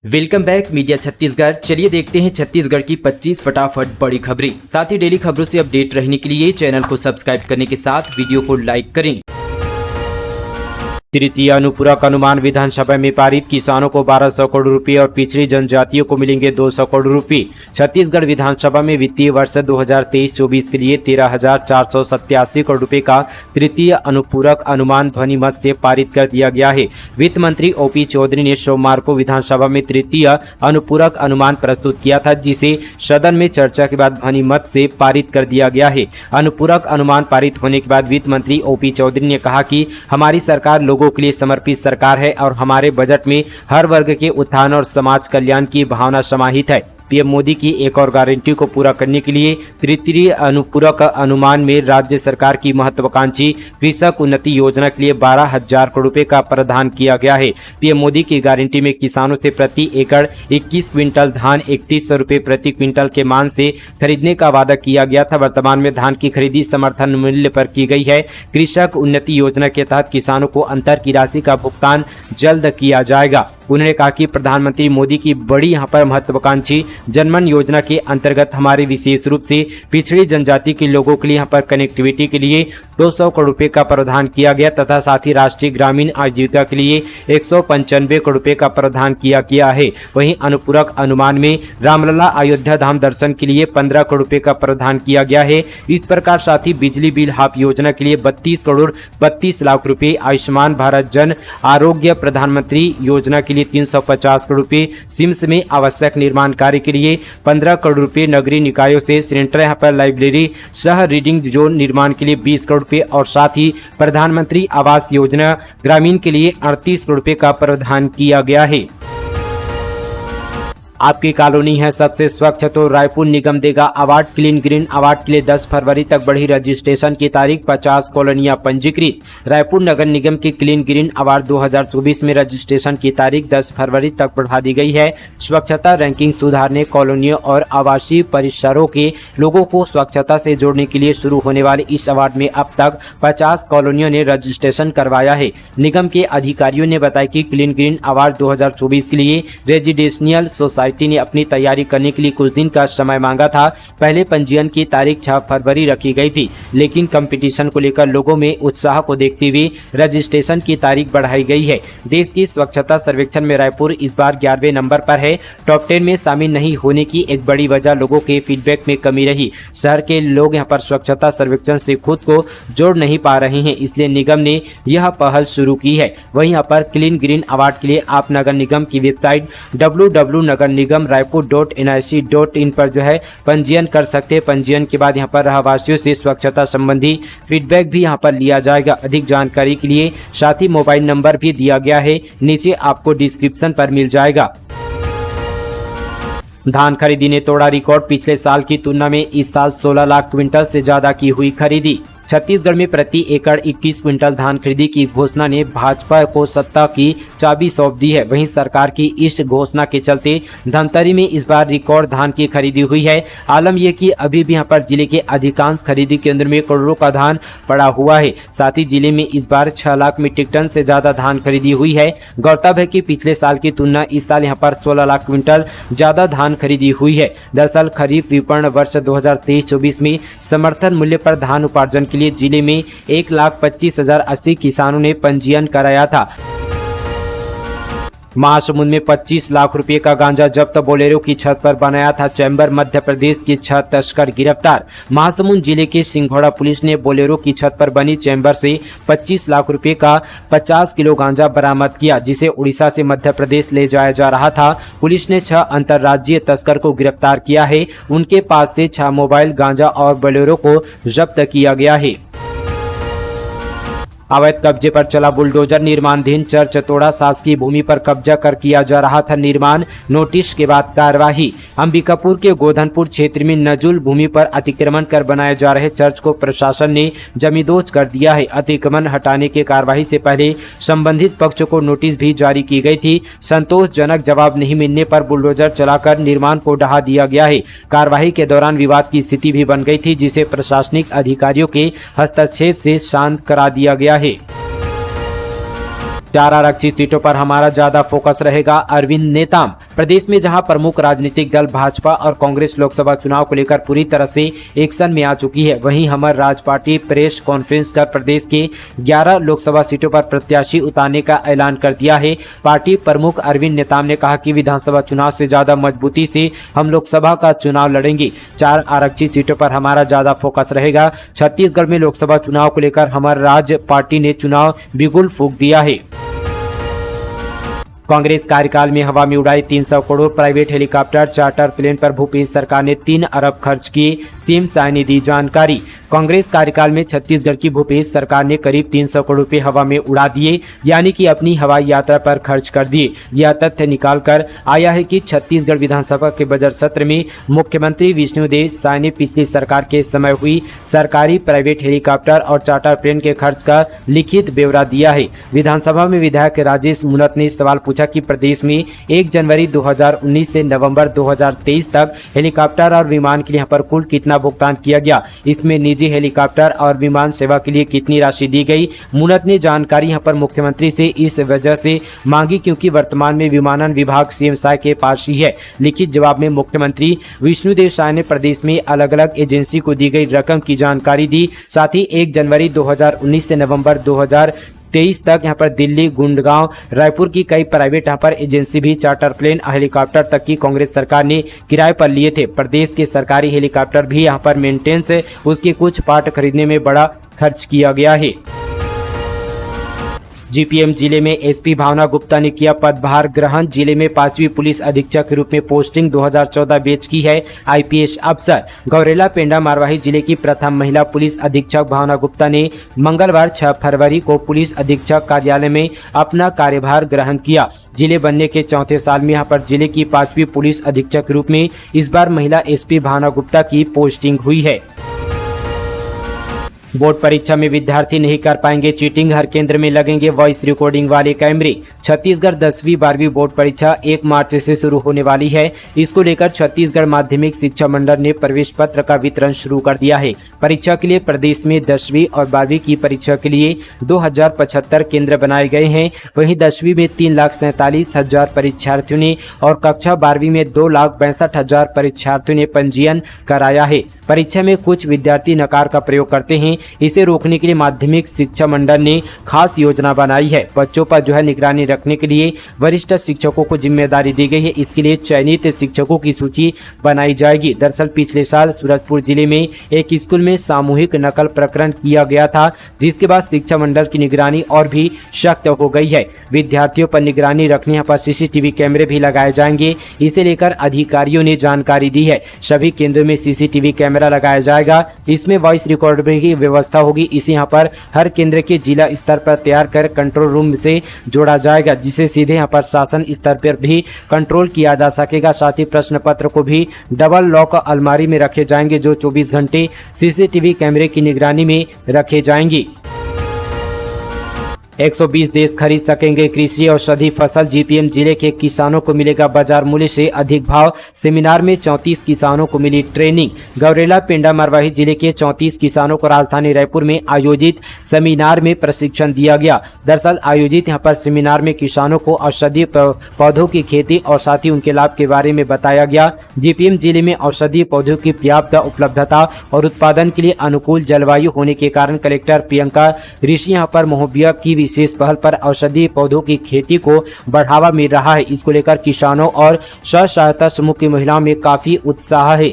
Welcome back media Chhattisgarh. चलिए देखते हैं छत्तीसगढ़ की 25 फटाफट बड़ी खबरें। साथ ही डेली खबरों से अपडेट रहने के लिए चैनल को सब्सक्राइब करने के साथ वीडियो को लाइक करें। तृतीय अनुपूरक अनुमान विधानसभा में पारित, किसानों को 1200 करोड़ रुपए और पिछड़ी जनजातियों को मिलेंगे 200 करोड़ रुपए। छत्तीसगढ़ विधानसभा में वित्तीय वर्ष 2023-24 के लिए 13,487 करोड़ रुपए का तृतीय अनुपूरक अनुमान ध्वनिमत से पारित कर दिया गया है। वित्त मंत्री ओपी चौधरी ने सोमवार को विधानसभा में तृतीय अनुपूरक अनुमान प्रस्तुत किया था, जिसे सदन में चर्चा के बाद ध्वनिमत से पारित कर दिया गया है। अनुपूरक अनुमान पारित होने के बाद वित्त मंत्री ओपी चौधरी ने कहा कि हमारी सरकार लोगों के लिए समर्पित सरकार है और हमारे बजट में हर वर्ग के उत्थान और समाज कल्याण की भावना समाहित है। पीएम मोदी की एक और गारंटी को पूरा करने के लिए तृतीय अनुपूरक अनुमान में राज्य सरकार की महत्वाकांक्षी कृषक उन्नति योजना के लिए 12,000 करोड़ रुपए का प्रावधान किया गया है। पीएम मोदी की गारंटी में किसानों से प्रति एकड़ 21 क्विंटल धान 3100 रुपए प्रति क्विंटल के मान से खरीदने का वादा किया गया था। वर्तमान में धान की खरीदी समर्थन मूल्य पर की गई है। कृषक उन्नति योजना के तहत किसानों को अंतर की राशि का भुगतान जल्द किया जाएगा। उन्होंने कहा कि प्रधानमंत्री मोदी की बड़ी यहाँ पर महत्वाकांक्षी जनमन योजना के अंतर्गत हमारे विशेष रूप से पिछड़ी जनजाति के लोगों के लिए यहाँ पर कनेक्टिविटी के लिए 200 करोड़ रुपए का प्रावधान किया गया तथा साथ ही राष्ट्रीय ग्रामीण आजीविका के लिए 195 करोड़ रुपए का प्रावधान किया गया है। वहीं अनुपूरक अनुमान में रामलला अयोध्या धाम दर्शन के लिए 15 करोड़ रुपए का प्रावधान किया गया है। इस प्रकार साथ ही बिजली बिल हाफ योजना के लिए 32 करोड़ 32 लाख रुपए, आयुष्मान भारत जन आरोग्य प्रधानमंत्री योजना के लिए 350 करोड़ रुपए, सिम्स में आवश्यक निर्माण कार्य के लिए 15 करोड़ रुपए, नगरीय निकायों से सेंटर यहाँ पर लाइब्रेरी सह रीडिंग जोन निर्माण के लिए 20 करोड़ रुपए और साथ ही प्रधानमंत्री आवास योजना ग्रामीण के लिए 38 करोड़ रुपए का प्रावधान किया गया है। आपकी कॉलोनी है सबसे स्वच्छ तो रायपुर निगम देगा अवार्ड। क्लीन ग्रीन अवार्ड के लिए 10 फरवरी तक बढ़ी रजिस्ट्रेशन की तारीख, 50 कॉलोनियां पंजीकृत। रायपुर नगर निगम की क्लीन ग्रीन अवार्ड 2024 में रजिस्ट्रेशन की तारीख 10 फरवरी तक बढ़ा दी गई है। स्वच्छता रैंकिंग सुधारने, कॉलोनियों और आवासीय परिसरों के लोगों को स्वच्छता से जोड़ने के लिए शुरू होने वाले इस अवार्ड में अब तक 50 कॉलोनियों ने रजिस्ट्रेशन करवाया है। निगम के अधिकारियों ने बताया कि क्लीन ग्रीन अवार्ड 2024 के लिए रेजिडेंशियल सोसाइटी ने अपनी तैयारी करने के लिए कुछ दिन का समय मांगा था। पहले पंजीयन की तारीख 6 फरवरी रखी गई थी, लेकिन कंपटीशन को लेकर लोगों में उत्साह को देखते हुए रजिस्ट्रेशन की तारीख बढ़ाई गई है। देश की स्वच्छता सर्वेक्षण में रायपुर इस बार 11वें नंबर पर है। टॉप 10 में शामिल नहीं होने की एक बड़ी वजह लोगों के फीडबैक में कमी रही। शहर के लोग यहाँ पर स्वच्छता सर्वेक्षण से खुद को जोड़ नहीं पा रहे हैं, इसलिए निगम ने यह पहल शुरू की है। वहीं यहाँ पर क्लीन ग्रीन अवार्ड के लिए आप नगर निगम की वेबसाइट www.nagarnigam-raipur.nic.in पर जो है पंजीयन कर सकते हैं। पंजीयन के बाद यहाँ पर रहवासियों से स्वच्छता संबंधी फीडबैक भी यहाँ पर लिया जाएगा। अधिक जानकारी के लिए साथ ही मोबाइल नंबर भी दिया गया है, नीचे आपको डिस्क्रिप्शन पर मिल जाएगा। धान खरीदी ने तोड़ा रिकॉर्ड, पिछले साल की तुलना में इस साल 16 लाख क्विंटल से ज्यादा की हुई खरीदी। छत्तीसगढ़ में प्रति एकड़ 21 क्विंटल धान खरीदी की घोषणा ने भाजपा को सत्ता की चाबी सौंप दी है। वहीं सरकार की इस घोषणा के चलते धमतरी में इस बार रिकॉर्ड धान की खरीदी हुई है। आलम यह कि अभी भी यहाँ पर जिले के अधिकांश खरीदी केंद्र में करोड़ों का धान पड़ा हुआ है। साथ ही जिले में इस बार 6 लाख मीट्रिक टन से ज्यादा धान खरीदी हुई है। गौरतलब है कि पिछले साल की तुलना इस साल यहाँ पर 16 लाख क्विंटल ज्यादा धान खरीदी हुई है। दरअसल खरीफ विपणन वर्ष 2023-24 में समर्थन मूल्य पर धान उपार्जन के लिए जिले में 1,25,080 किसानों ने पंजीयन कराया था। महासमुंद में 25 लाख रुपए का गांजा जब्त, बोलेरो की छत पर बनाया था चैम्बर। मध्य प्रदेश की 6 तस्कर गिरफ्तार। महासमुंद जिले के सिंघोड़ा पुलिस ने बोलेरो की छत पर बनी चैम्बर से 25 लाख रुपए का 50 किलो गांजा बरामद किया, जिसे उड़ीसा से मध्य प्रदेश ले जाया जा रहा था। पुलिस ने 6 अंतर्राज्यीय तस्कर को गिरफ्तार किया है। उनके पास से 6 मोबाइल, गांजा और बोलेरो को जब्त किया गया है। अवैध कब्जे पर चला बुलडोजर, निर्माणाधीन चर्च तोड़ा, शासकीय भूमि पर कब्जा कर किया जा रहा था निर्माण, नोटिस के बाद कार्यवाही। अंबिकापुर के गोधनपुर क्षेत्र में नजुल भूमि पर अतिक्रमण कर बनाए जा रहे चर्च को प्रशासन ने जमींदोज कर दिया है। अतिक्रमण हटाने की कार्यवाही से पहले संबंधित पक्ष को नोटिस भी जारी की गई थी। संतोषजनक जवाब नहीं मिलने पर बुलडोजर चलाकर निर्माण को ढहा दिया गया है। कार्यवाही के दौरान विवाद की स्थिति भी बन गई थी, जिसे प्रशासनिक अधिकारियों के हस्तक्षेप से शांत करा दिया गया है। 4 आरक्षित सीटों पर हमारा ज्यादा फोकस रहेगा, अरविंद नेताम। प्रदेश में जहां प्रमुख राजनीतिक दल भाजपा और कांग्रेस लोकसभा चुनाव को लेकर पूरी तरह से एक्शन में आ चुकी है, वहीं हमर राज पार्टी प्रेस कॉन्फ्रेंस कर प्रदेश के 11 लोकसभा सीटों पर प्रत्याशी उतारने का ऐलान कर दिया है। पार्टी प्रमुख अरविंद नेताम ने कहा कि विधानसभा चुनाव से ज्यादा मजबूती से हम लोकसभा का चुनाव लड़ेंगे। 4 आरक्षित सीटों पर हमारा ज्यादा फोकस रहेगा। छत्तीसगढ़ में लोकसभा चुनाव को लेकर हमर राज पार्टी ने चुनाव बिगुल फूंक दिया है। कांग्रेस कार्यकाल में हवा में उड़ाई 300 crore private helicopter charter plane पर भूपेश सरकार ने 3 अरब खर्च किए, सीएम शाह ने दी जानकारी। कांग्रेस कार्यकाल में छत्तीसगढ़ की भूपेश सरकार ने करीब 300 करोड़ रुपए हवा में उड़ा दिए, यानी कि अपनी हवाई यात्रा पर खर्च कर दिए। यह तथ्य निकालकर आया है कि छत्तीसगढ़ विधानसभा के बजट सत्र में मुख्यमंत्री विष्णुदेव साय ने पिछली सरकार के समय हुई सरकारी प्राइवेट हेलीकॉप्टर और चार्टर प्लेन के खर्च का लिखित ब्यौरा दिया है। विधानसभा में विधायक राजेश मूणत ने सवाल पूछा कि प्रदेश में 1 जनवरी 2019 से नवंबर 2023 तक हेलीकॉप्टर और विमान के लिए यहाँ पर कुल कितना भुगतान किया गया, इसमें निजी हेलीकॉप्टर और विमान सेवा के लिए कितनी राशि दी गई। मूणत ने जानकारी यहाँ पर मुख्यमंत्री से इस वजह से मांगी क्योंकि वर्तमान में विमानन विभाग सीएम साय के पास ही है। लिखित जवाब में मुख्यमंत्री विष्णुदेव साय ने प्रदेश में अलग अलग एजेंसी को दी गई रकम की जानकारी दी। साथ ही 1 जनवरी 2019 से नवंबर 2023 तक यहाँ पर दिल्ली, गुड़गांव, रायपुर की कई प्राइवेट यहाँ पर एजेंसी भी चार्टर प्लेन, हेलीकॉप्टर तक की कांग्रेस सरकार ने किराए पर लिए थे। प्रदेश के सरकारी हेलीकॉप्टर भी यहाँ पर मेंटेनेंस है, उसके कुछ पार्ट खरीदने में बड़ा खर्च किया गया है। जीपीएम जिले में एसपी भावना गुप्ता ने किया पदभार ग्रहण। जिले में 5वीं पुलिस अधीक्षक के रूप में पोस्टिंग 2014 बैच की है आईपीएस अफसर। गौरेला पेंडा मारवाही जिले की प्रथम महिला पुलिस अधीक्षक भावना गुप्ता ने मंगलवार 6 फरवरी को पुलिस अधीक्षक कार्यालय में अपना कार्यभार ग्रहण किया। जिले बनने के 4थे साल में यहाँ पर जिले की 5वीं पुलिस अधीक्षक के रूप में इस बार महिला एसपी भावना गुप्ता की पोस्टिंग हुई है। बोर्ड परीक्षा में विद्यार्थी नहीं कर पाएंगे चीटिंग, हर केंद्र में लगेंगे वॉइस रिकॉर्डिंग वाले कैमरे। छत्तीसगढ़ 10वीं 12वीं बोर्ड परीक्षा 1 मार्च से शुरू होने वाली है। इसको लेकर छत्तीसगढ़ माध्यमिक शिक्षा मंडल ने प्रवेश पत्र का वितरण शुरू कर दिया है। परीक्षा के लिए प्रदेश में 10वीं और 12वीं की परीक्षा के लिए 2075 केंद्र बनाए गए हैं। वहीं 10वीं में 3,47,000 परीक्षार्थियों ने और कक्षा 12वीं में 2,62,000 परीक्षार्थियों ने पंजीयन कराया है। परीक्षा में कुछ विद्यार्थी नकार का प्रयोग करते हैं, इसे रोकने के लिए माध्यमिक शिक्षा मंडल ने खास योजना बनाई है। बच्चों पर जो है निगरानी रखने के लिए वरिष्ठ शिक्षकों को जिम्मेदारी दी गई है। इसके लिए चयनित शिक्षकों की सूची बनाई जाएगी। दरअसल पिछले साल सूरजपुर जिले में एक स्कूल में सामूहिक नकल प्रकरण किया गया था, जिसके बाद शिक्षा मंडल की निगरानी और भी सख्त हो गई है। विद्यार्थियों पर निगरानी रखने यहाँ पर सीसीटीवी कैमरे भी लगाए जाएंगे। इसे लेकर अधिकारियों ने जानकारी दी है। सभी केंद्रों में सीसीटीवी कैमरा लगाया जाएगा। इसमें वॉइस रिकॉर्डिंग की व्यवस्था होगी। इसे यहाँ पर हर केंद्र के जिला स्तर पर तैयार कर कंट्रोल रूम से जोड़ा जाएगा, जिसे सीधे यहाँ पर शासन स्तर पर भी कंट्रोल किया जा सकेगा। साथ ही प्रश्न पत्र को भी डबल लॉक अलमारी में रखे जाएंगे, जो 24 घंटे सीसीटीवी कैमरे की निगरानी में रखे जाएंगे। 120 देश खरीद सकेंगे कृषि औषधि फसल। जीपीएम जिले के किसानों को मिलेगा बाजार मूल्य से अधिक भाव। सेमिनार में 34 किसानों को मिली ट्रेनिंग। गौरेला पेंडा मरवाही जिले के 34 किसानों को राजधानी रायपुर में आयोजित सेमिनार में प्रशिक्षण दिया गया। दरअसल आयोजित यहां पर सेमिनार में किसानों को औषधीय पौधों की खेती और साथ ही उनके लाभ के बारे में बताया गया। जीपीएम जिले में औषधीय पौधों की पर्याप्त उपलब्धता और उत्पादन के लिए अनुकूल जलवायु होने के कारण कलेक्टर प्रियंका ऋषि यहां पर महोबिया की विशेष पहल पर औषधीय पौधों की खेती को बढ़ावा मिल रहा है। इसको लेकर किसानों और स्व सहायता समूह की महिलाओं में काफी उत्साह है।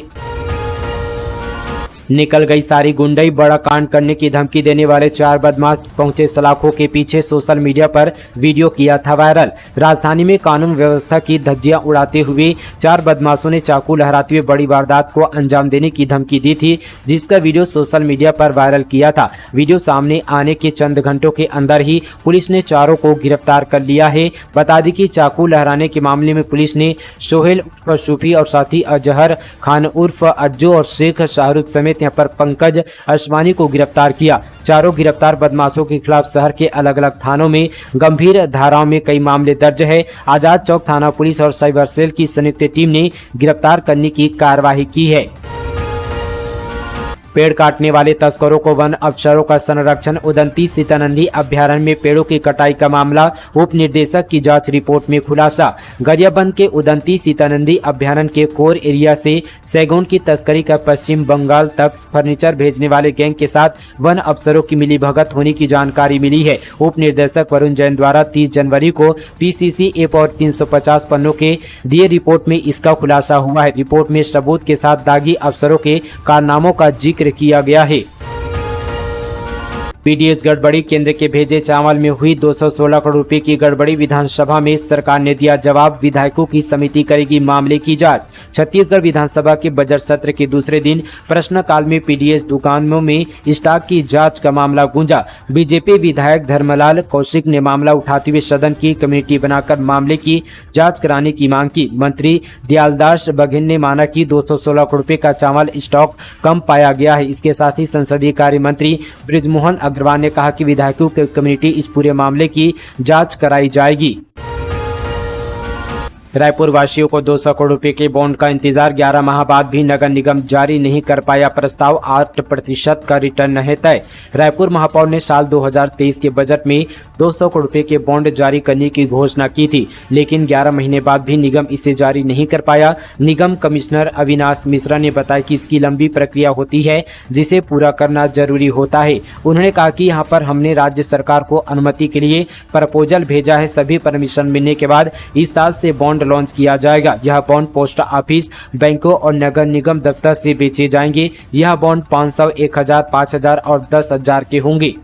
निकल गई सारी गुंडई, बड़ा कांड करने की धमकी देने वाले 4 बदमाश पहुंचे सलाखों के पीछे। सोशल मीडिया पर वीडियो किया था वायरल। राजधानी में कानून व्यवस्था की धज्जियां उड़ाते हुए 4 बदमाशों ने चाकू लहराते हुए बड़ी वारदात को अंजाम देने की धमकी दी थी, जिसका वीडियो सोशल मीडिया पर वायरल किया था। वीडियो सामने आने के चंद घंटों के अंदर ही पुलिस ने चारों को गिरफ्तार कर लिया है। बता दी कि चाकू लहराने के मामले में पुलिस ने सोहेल उर्फ सूफी और साथी अजहर खान उर्फ अज्जू और शेख शाहरुख समेत यहाँ पर पंकज अशवानी को गिरफ्तार किया। चारों गिरफ्तार बदमाशों के खिलाफ शहर के अलग अलग थानों में गंभीर धाराओं में कई मामले दर्ज है। आजाद चौक थाना पुलिस और साइबर सेल की संयुक्त टीम ने गिरफ्तार करने की कार्रवाई की है। पेड़ काटने वाले तस्करों को वन अफसरों का संरक्षण। उदंती सीतानंदी अभ्यारण्य में पेड़ों की कटाई का मामला, उप निदेशक की जांच रिपोर्ट में खुलासा। गरियाबंद के उदंती सीतानंदी अभ्यारण्य के कोर एरिया से सैगुन की तस्करी का पश्चिम बंगाल तक फर्नीचर भेजने वाले गैंग के साथ वन अफसरों की मिलीभगत होने की जानकारी मिली है। उप निदेशक वरुण जैन द्वारा 30 जनवरी को पीसीसी ऐप और 350 पन्नों के दिए रिपोर्ट में इसका खुलासा हुआ है। रिपोर्ट में सबूत के साथ दागी अफसरों के कारनामों का जिक्र किया गया है। पीडीएस गड़बड़ी, केंद्र के भेजे चावल में हुई 216 करोड़ रुपए की गड़बड़ी। विधानसभा में सरकार ने दिया जवाब, विधायकों की समिति करेगी मामले की जांच। छत्तीसगढ़ विधानसभा के बजट सत्र के दूसरे दिन प्रश्नकाल में पीडीएस दुकानों में स्टॉक की जांच का मामला गूंजा। बीजेपी विधायक धर्मलाल कौशिक ने मामला उठाते हुए सदन की कमेटी बनाकर मामले की जाँच कराने की मांग की। मंत्री दयालदास बघेल ने माना कि 216 करोड़ रुपए का चावल स्टॉक कम पाया गया है। इसके साथ ही संसदीय कार्य मंत्री बृजमोहन अग्रवाल ने कहा कि विधायकों की कमेटी इस पूरे मामले की जांच कराई जाएगी। रायपुर वासियों को 200 करोड़ रुपए के बॉन्ड का इंतजार, 11 माह बाद भी नगर निगम जारी नहीं कर पाया प्रस्ताव, 8% का रिटर्न है तय। रायपुर महापौर ने साल 2023 के बजट में 200 करोड़ रुपए के बॉन्ड जारी करने की घोषणा की थी, लेकिन 11 महीने बाद भी निगम इसे जारी नहीं कर पाया। निगम कमिश्नर अविनाश मिश्रा ने बताया कि इसकी लंबी प्रक्रिया होती है जिसे पूरा करना जरूरी होता है। उन्होंने कहा कि यहाँ पर हमने राज्य सरकार को अनुमति के लिए प्रपोजल भेजा है, सभी परमिशन मिलने के बाद इस साल से बॉन्ड लॉन्च किया जाएगा। यह बॉन्ड पोस्ट ऑफिस, बैंकों और नगर निगम दफ्तर से बेचे जाएंगे। यह बॉन्ड 500, 1000, 5000 और 10,000 के होंगे।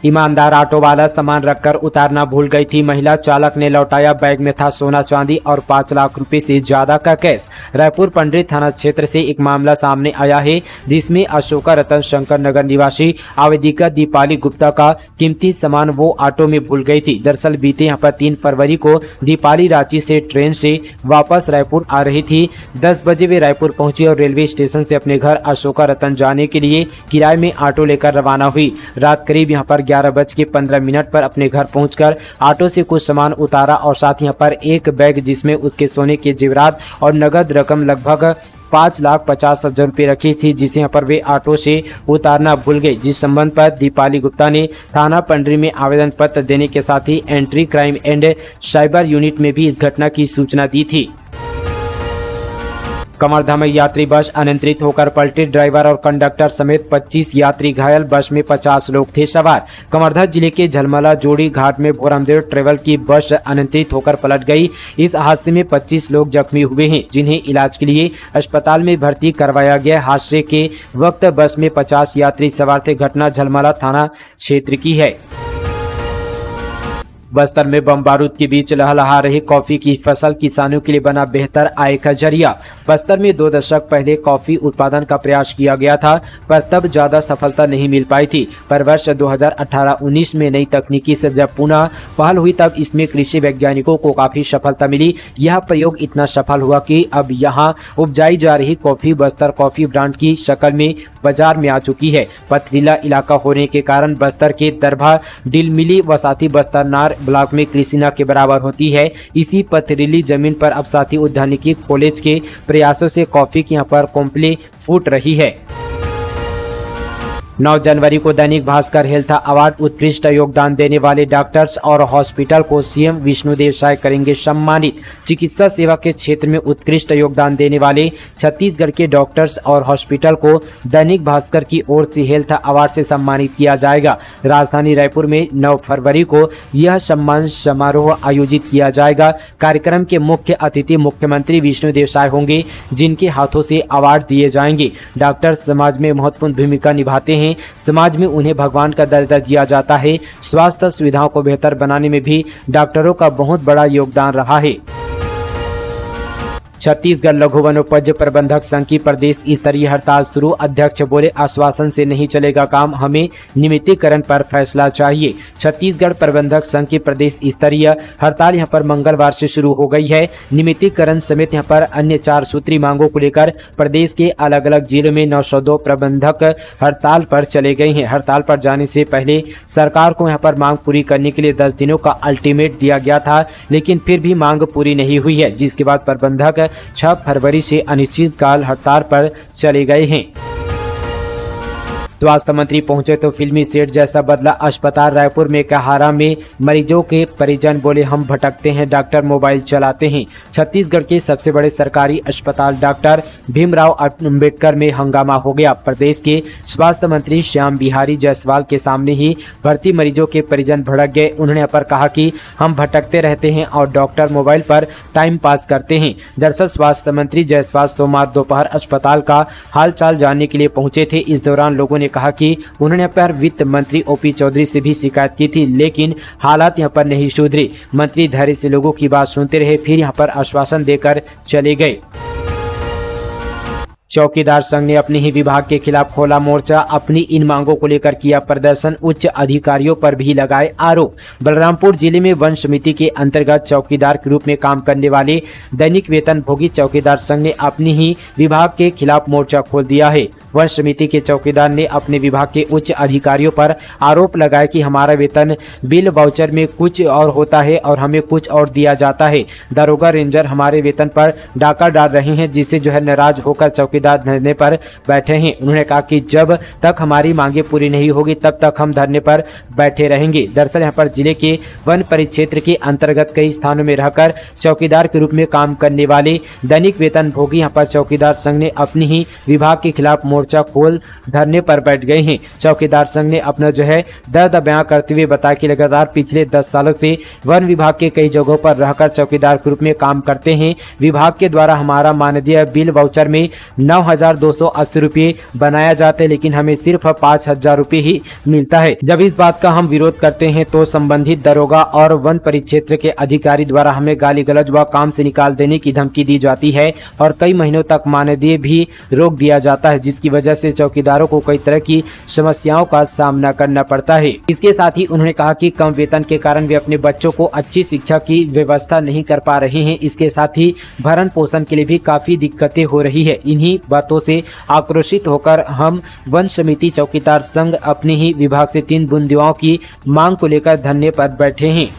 ईमानदार ऑटो वाला सामान रखकर उतारना भूल गई थी महिला, चालक ने लौटाया, बैग में था सोना चांदी और 5 लाख रुपए से ज्यादा का कैश। रायपुर पंडरी थाना क्षेत्र से एक मामला सामने आया है जिसमें अशोका रतन शंकर नगर निवासी आवेदिका दीपाली गुप्ता का कीमती सामान वो ऑटो में भूल गई थी। दरअसल बीते यहाँ पर 3 फरवरी को दीपाली रांची से ट्रेन से वापस रायपुर आ रही थी। 10 बजे वे रायपुर पहुंची और रेलवे स्टेशन से अपने घर अशोका रतन जाने के लिए किराए में ऑटो लेकर रवाना हुई। रात करीब यहाँ पर 11:15 पर अपने घर पहुंचकर ऑटो से कुछ सामान उतारा और साथ यहाँ पर एक बैग जिसमें उसके सोने के जेवरात और नगद रकम लगभग 5,50,000 रुपये रखी थी, जिसे यहाँ पर वे ऑटो से उतारना भूल गए। जिस संबंध पर दीपाली गुप्ता ने थाना पंडरी में आवेदन पत्र देने के साथ ही anti crime and cyber unit में भी इस घटना की सूचना दी थी। कवर्धा में यात्री बस अनियंत्रित होकर पलटी, ड्राइवर और कंडक्टर समेत 25 यात्री घायल, बस में 50 लोग थे सवार। कवर्धा जिले के झलमला जोड़ी घाट में भोरमदेव ट्रेवल की बस अनियंत्रित होकर पलट गई। इस हादसे में 25 लोग जख्मी हुए हैं, जिन्हें इलाज के लिए अस्पताल में भर्ती करवाया गया। हादसे के वक्त बस में 50 यात्री सवार थे। घटना झलमला थाना क्षेत्र की है। बस्तर में बम बारूद के बीच लहलहा रही कॉफी की फसल किसानों के लिए बना बेहतर आय का जरिया। बस्तर में 2 दशक पहले कॉफी उत्पादन का प्रयास किया गया था, पर तब ज्यादा सफलता नहीं मिल पाई थी। पर वर्ष 2018-19 में नई तकनीकी से जब पुनः पहल हुई तब इसमें कृषि वैज्ञानिकों को काफी सफलता मिली। यह प्रयोग इतना सफल हुआ कि अब यहाँ उपजाई जा रही कॉफी बस्तर कॉफी ब्रांड की शक्ल में बाजार में आ चुकी है। पथरीला इलाका होने के कारण बस्तर के दरभा, डिलमिली, वसाती बस्तर नार ब्लॉक में कृषिना के बराबर होती है। इसी पथरीली जमीन पर अब साथी उद्यानिकी कॉलेज के प्रयासों से कॉफी की यहाँ पर कॉम्पली फूट रही है। 9 जनवरी को दैनिक भास्कर हेल्थ अवार्ड उत्कृष्ट योगदान देने वाले डॉक्टर्स और हॉस्पिटल को सीएम विष्णुदेव साय करेंगे सम्मानित। चिकित्सा सेवा के क्षेत्र में उत्कृष्ट योगदान देने वाले छत्तीसगढ़ के डॉक्टर्स और हॉस्पिटल को दैनिक भास्कर की ओर से हेल्थ अवार्ड से सम्मानित किया जाएगा। राजधानी रायपुर में 9 फरवरी को यह सम्मान समारोह आयोजित किया जाएगा। कार्यक्रम के मुख्य अतिथि मुख्यमंत्री विष्णुदेव साय होंगे, जिनके हाथों से अवार्ड दिए जाएंगे। डॉक्टर समाज में महत्वपूर्ण भूमिका निभाते हैं। समाज में उन्हें भगवान का दर्जा दिया जाता है। स्वास्थ्य सुविधाओं को बेहतर बनाने में भी डॉक्टरों का बहुत बड़ा योगदान रहा है। छत्तीसगढ़ लघु वनोपज प्रबंधक संघ की प्रदेश स्तरीय हड़ताल शुरू। अध्यक्ष बोले, आश्वासन से नहीं चलेगा काम, हमें नियमितीकरण पर फैसला चाहिए। छत्तीसगढ़ प्रबंधक संघ की प्रदेश स्तरीय हड़ताल यहां पर मंगलवार से शुरू हो गई है। नियमितीकरण समेत यहां पर अन्य 4 सूत्री मांगों को लेकर प्रदेश के अलग अलग जिलों में 902 प्रबंधक हड़ताल पर चले गए हैं। हड़ताल पर जाने से पहले सरकार को यहां पर मांग पूरी करने के लिए 10 दिनों का अल्टीमेट दिया गया था, लेकिन फिर भी मांग पूरी नहीं हुई है, जिसके बाद प्रबंधक 6 फरवरी से अनिश्चितकाल हड़ताल पर चले गए हैं। स्वास्थ्य मंत्री पहुंचे तो फिल्मी सेट जैसा बदला अस्पताल। रायपुर में कहारा में मरीजों के परिजन बोले, हम भटकते हैं, डॉक्टर मोबाइल चलाते हैं। छत्तीसगढ़ के सबसे बड़े सरकारी अस्पताल डॉक्टर भीमराव अंबेडकर में हंगामा हो गया। प्रदेश के स्वास्थ्य मंत्री श्याम बिहारी जायसवाल के सामने ही भर्ती मरीजों के परिजन भड़क गए। उन्होंने पर कहा कि हम भटकते रहते हैं और डॉक्टर मोबाइल पर टाइम पास करते हैं। दरअसल स्वास्थ्य मंत्री जायसवाल सोमवार दोपहर अस्पताल का हालचाल जानने के लिए पहुंचे थे। इस दौरान लोगों ने कहा कि उन्होंने पर वित्त मंत्री ओपी चौधरी से भी शिकायत की थी, लेकिन हालात यहां पर नहीं सुधरे। मंत्री धैर्य से लोगों की बात सुनते रहे, फिर यहां पर आश्वासन देकर चले गए। चौकीदार संघ ने अपने ही विभाग के खिलाफ खोला मोर्चा। अपनी इन मांगों को लेकर किया प्रदर्शन, उच्च अधिकारियों पर भी लगाए आरोप। बलरामपुर जिले में वन समिति के अंतर्गत चौकीदार के रूप में काम करने वाले दैनिक वेतन भोगी चौकीदार संघ ने अपनी ही विभाग के खिलाफ मोर्चा खोल दिया है। वन समिति के चौकीदार ने अपने विभाग के उच्च अधिकारियों पर आरोप लगाया कि हमारा वेतन बिल वाउचर में कुछ और होता है और हमें कुछ और दिया जाता है। दरोगा रेंजर हमारे वेतन पर डाका डाल रहे हैं, जिससे नाराज होकर चौकीदार धरने पर बैठे हैं। उन्होंने कहा कि जब तक हमारी मांगे पूरी नहीं होगी तब तक हम धरने पर बैठे रहेंगे। दरअसल यहाँ पर जिले के वन परिक्षेत्र के अंतर्गत कई स्थानों में रहकर चौकीदार के रूप में काम करने वाले दैनिक वेतन भोगी यहाँ पर चौकीदार संघ ने अपनी ही विभाग के खिलाफ मोर्चा खोल धरने पर बैठ गए हैं। चौकीदार संघ ने अपना दर्द बयां करते हुए बताया कि लगातार पिछले 10 सालों से वन विभाग के कई जगहों पर रहकर चौकीदार के रूप में काम करते हैं। विभाग के द्वारा हमारा मानदेय बिल वाउचर में 9,280 रुपये बनाया जाता है, लेकिन हमें सिर्फ 5,000 रुपये ही मिलता है। जब इस बात का हम विरोध करते हैं तो संबंधित दरोगा और वन परिक्षेत्र के अधिकारी द्वारा हमें गाली गलौज व काम से निकाल देने की धमकी दी जाती है और कई महीनों तक मानदेय भी रोक दिया जाता है, जिसकी वजह से चौकीदारों को कई तरह की समस्याओं का सामना करना पड़ता है। इसके साथ ही उन्होंने कहा कि कम वेतन के कारण वे अपने बच्चों को अच्छी शिक्षा की व्यवस्था नहीं कर पा रहे हैं। इसके साथ ही भरण पोषण के लिए भी काफी दिक्कतें हो रही है। इन्हीं बातों से आक्रोशित होकर हम वन समिति चौकीदार संघ अपने ही विभाग से 3 बूंदियाओं की मांग को लेकर धरने पर बैठे हैं।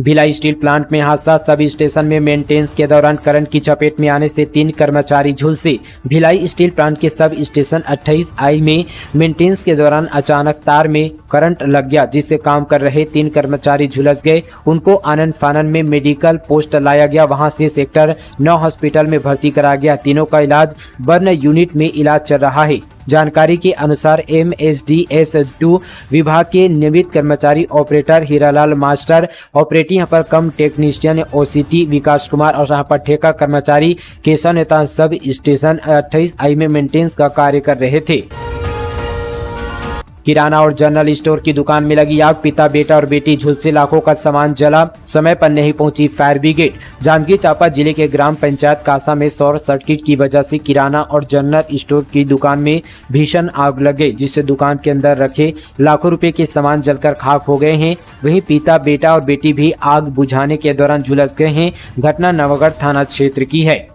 भिलाई स्टील प्लांट में हादसा। सब स्टेशन में मेंटेनेंस के दौरान करंट की चपेट में आने से 3 कर्मचारी झुलसे। भिलाई स्टील प्लांट के सब स्टेशन 28I में मेंटेनेंस के दौरान अचानक तार में करंट लग गया, जिससे काम कर रहे 3 कर्मचारी झुलस गए। उनको आनन फानन में मेडिकल पोस्ट लाया गया, वहां से सेक्टर 9 हॉस्पिटल में भर्ती कराया गया। तीनों का इलाज बर्न यूनिट में इलाज चल रहा है। जानकारी के अनुसार MSDS2 विभाग के नियमित कर्मचारी ऑपरेटर हीरालाल मास्टर, ऑपरेटिंग यहाँ पर कम टेक्नीशियन OCT विकास कुमार और यहाँ पर ठेका कर्मचारी केशव नेता सब स्टेशन 28I में मेंटेनेंस का कार्य कर रहे थे। किराना और जनरल स्टोर की दुकान में लगी आग। पिता, बेटा और बेटी झुलसे, लाखों का सामान जला। समय पर नहीं पहुंची फायर ब्रिगेड। जांजगीर चांपा जिले के ग्राम पंचायत कासा में शॉर्ट सर्किट की वजह से किराना और जनरल स्टोर की दुकान में भीषण आग लग गई, जिससे दुकान के अंदर रखे लाखों रुपए के सामान जलकर खाक हो गए हैं। वहीं पिता, बेटा और बेटी भी आग बुझाने के दौरान झुलस गए हैं। घटना नवगढ़ थाना क्षेत्र की है।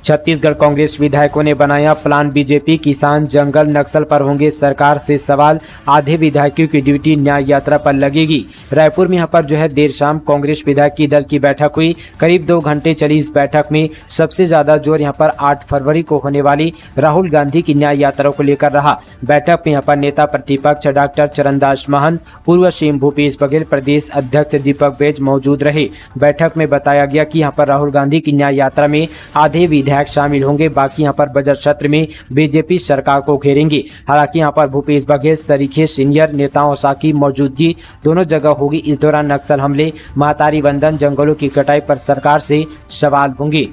छत्तीसगढ़ कांग्रेस विधायकों ने बनाया प्लान। बीजेपी, किसान, जंगल, नक्सल पर होंगे सरकार से सवाल। आधे विधायकों की ड्यूटी न्याय यात्रा पर लगेगी। रायपुर में यहाँ पर देर शाम कांग्रेस विधायकी दल की बैठक हुई। करीब 2 घंटे चली इस बैठक में सबसे ज्यादा जोर यहाँ पर 8 फरवरी को होने वाली राहुल गांधी की न्याय यात्रा को लेकर रहा। बैठक में यहाँ पर नेता प्रतिपक्ष डॉक्टर चरणदास महंत, पूर्व सीएम भूपेश बघेल, प्रदेश अध्यक्ष दीपक बैज मौजूद रहे। बैठक में बताया गया कि यहाँ पर राहुल गांधी की न्याय यात्रा में आधे विधायक शामिल होंगे, बाकी यहाँ पर बजट सत्र में बीजेपी सरकार को घेरेंगे। हालांकि यहाँ पर भूपेश बघेल सरीखे सीनियर नेताओं की मौजूदगी दोनों जगह होगी। इस दौरान नक्सल हमले, महतारी वंदन, जंगलों की कटाई पर सरकार से सवाल होंगे।